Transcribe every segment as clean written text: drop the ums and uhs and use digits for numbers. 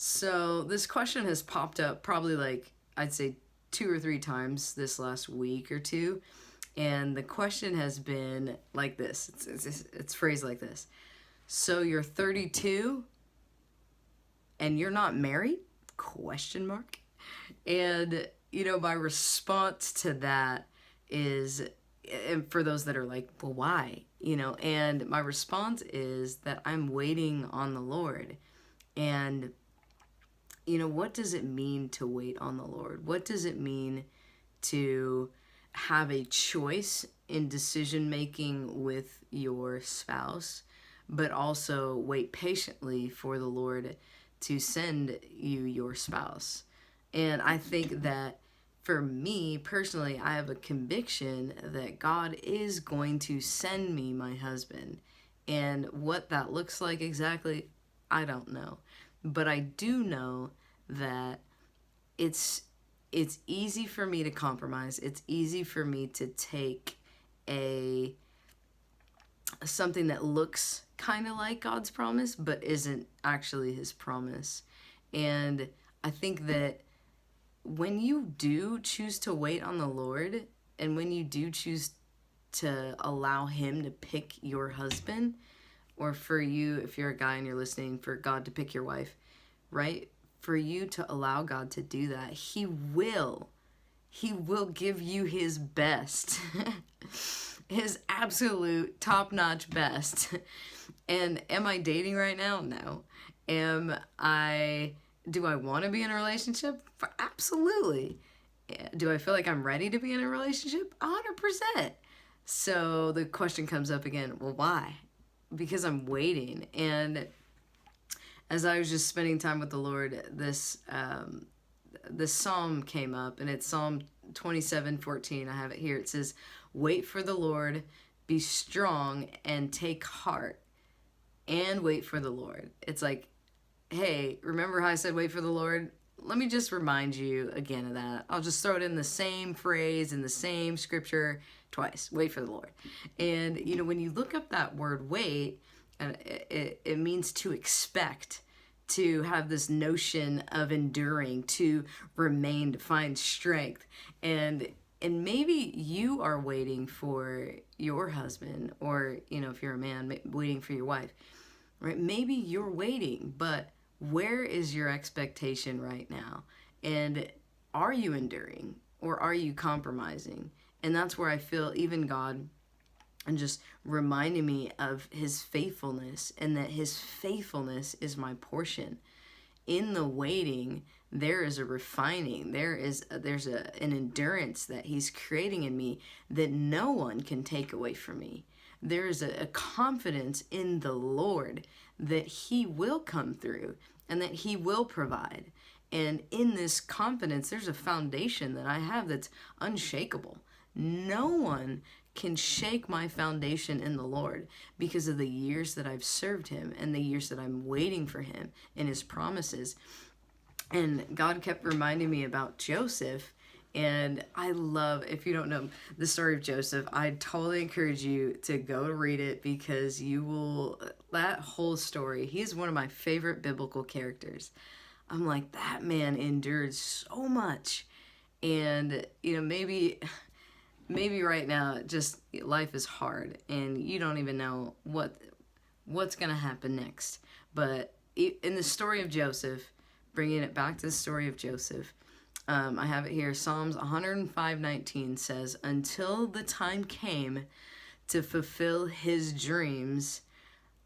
So this question has popped up probably like I'd say two or three times this last week or two, and the question has been like this. It's phrased like this. So you're 32 and you're not married? Question mark. And my response to that is, and for those that are like, well, why? And my response is that I'm waiting on the Lord. And what does it mean to wait on the Lord? What does it mean to have a choice in decision making with your spouse, but also wait patiently for the Lord to send you your spouse? And I think that for me personally, I have a conviction that God is going to send me my husband. And what that looks like exactly, I don't know. But I do know that it's it's easy for me to compromise. It's easy for me to take a something that looks kind of like God's promise but isn't actually his promise. And I think that when you do choose to wait on the Lord, and when you do choose to allow him to pick your husband, or for you, if you're a guy and you're listening, for God to pick your wife, right? For you to allow God to do that, He will give you His best, His absolute top-notch best. And am I dating right now? No. Do I want to be in a relationship? Absolutely. Do I feel like I'm ready to be in a relationship? 100%. So the question comes up again, well, why? Because I'm waiting. And as I was just spending time with the Lord, this psalm came up, and it's Psalm 27:14. I have it here. It says, "Wait for the Lord, be strong, and take heart, and wait for the Lord." It's like, hey, remember how I said wait for the Lord? Let me just remind you again of that. I'll just throw it in the same phrase in the same scripture twice. Wait for the Lord. And when you look up that word wait, it means to expect, to have this notion of enduring, to remain, to find strength. And maybe you are waiting for your husband, or if you're a man, waiting for your wife, right? Maybe you're waiting, but where is your expectation right now? And are you enduring, or are you compromising? And that's where I feel even God and just reminding me of his faithfulness, and that his faithfulness is my portion. In the waiting, there is a refining, there's an endurance that he's creating in me that no one can take away from me. There is a confidence in the Lord that he will come through and that he will provide. And in this confidence, there's a foundation that I have that's unshakable. No one can shake my foundation in the Lord, because of the years that I've served him and the years that I'm waiting for him and his promises. And God kept reminding me about Joseph. And I love, if you don't know the story of Joseph, I totally encourage you to go read it, because that whole story, he's one of my favorite biblical characters. I'm like, that man endured so much. And, maybe right now, just life is hard and you don't even know what's going to happen next. But in the story of Joseph, bringing it back to the story of Joseph, I have it here. Psalms 105:19 says, "Until the time came to fulfill his dreams,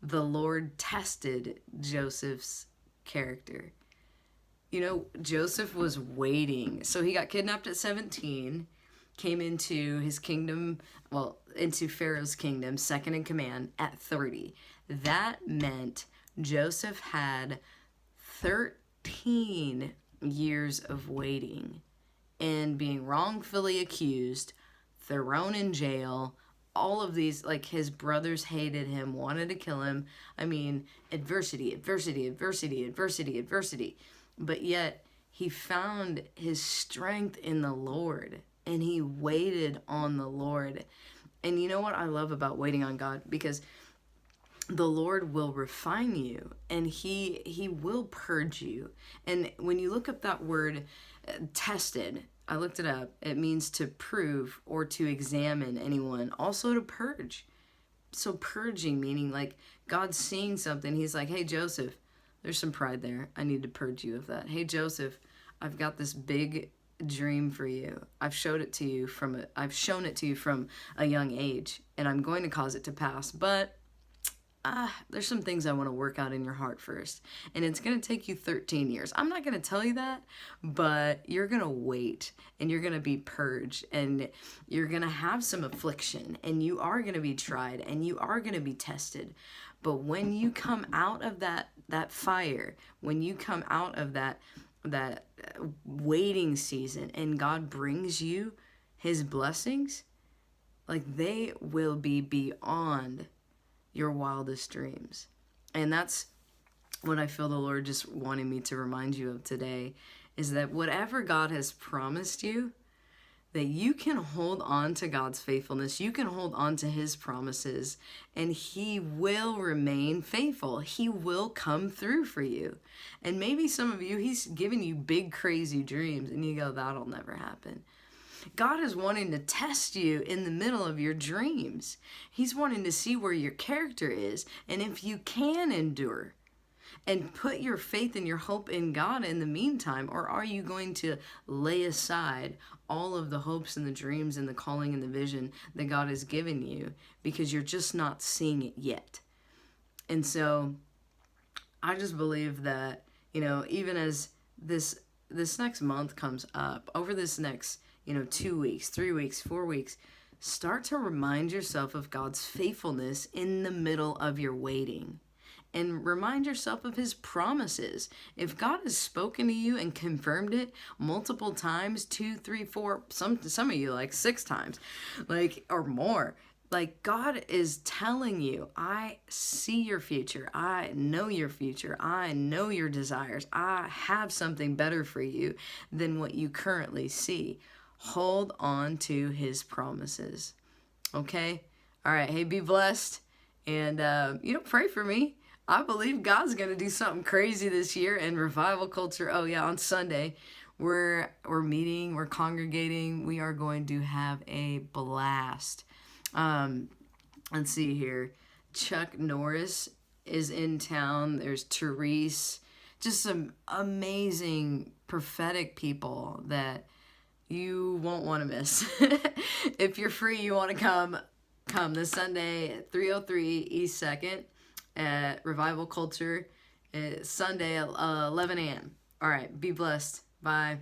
the Lord tested Joseph's character." Joseph was waiting. So he got kidnapped at 17, came into his kingdom, into Pharaoh's kingdom, second in command at 30. That meant Joseph had 13 years of waiting and being wrongfully accused, thrown in jail. All of these, like, his brothers hated him, wanted to kill him. I mean, adversity, adversity, adversity, adversity, adversity. But yet, he found his strength in the Lord, and he waited on the Lord. And you know what I love about waiting on God? Because the Lord will refine you, and he will purge you. And when you look up that word tested, I looked it up. It means to prove or to examine anyone, also to purge. So purging meaning like God's seeing something. He's like, "Hey Joseph, there's some pride there. I need to purge you of that. Hey Joseph, I've got this big dream for you. I've shown it to you from a young age, and I'm going to cause it to pass. But there's some things I want to work out in your heart first. And it's going to take you 13 years. I'm not going to tell you that, but you're going to wait, and you're going to be purged, and you're going to have some affliction, and you are going to be tried, and you are going to be tested. But when you come out of that fire, when you come out of that waiting season, and God brings you his blessings, like they will be beyond your wildest dreams. And that's what I feel the Lord just wanting me to remind you of today, is that whatever God has promised you, that you can hold on to God's faithfulness, you can hold on to his promises, and he will remain faithful. He will come through for you. And maybe some of you, he's giving you big crazy dreams, and you go, that'll never happen. God is wanting to test you in the middle of your dreams. He's wanting to see where your character is, and if you can endure and put your faith and your hope in God in the meantime, or are you going to lay aside all of the hopes and the dreams and the calling and the vision that God has given you because you're just not seeing it yet? And so I just believe that, even as this next month comes up, over this next 2 weeks, 3 weeks, 4 weeks, start to remind yourself of God's faithfulness in the middle of your waiting. And remind yourself of his promises. If God has spoken to you and confirmed it multiple times, 2, 3, 4, some of you like 6 times, or more, God is telling you, I see your future. I know your future. I know your desires. I have something better for you than what you currently see. Hold on to his promises. Okay? All right. Hey, be blessed. And, pray for me. I believe God's going to do something crazy this year in revival culture. Oh, yeah, on Sunday, we're meeting, we're congregating. We are going to have a blast. Let's see here. Chuck Norris is in town. There's Therese. Just some amazing prophetic people that you won't want to miss. If you're free, you want to come this Sunday at 303 East 2nd at Revival Culture. Sunday at 11 a.m. All right, be blessed. Bye.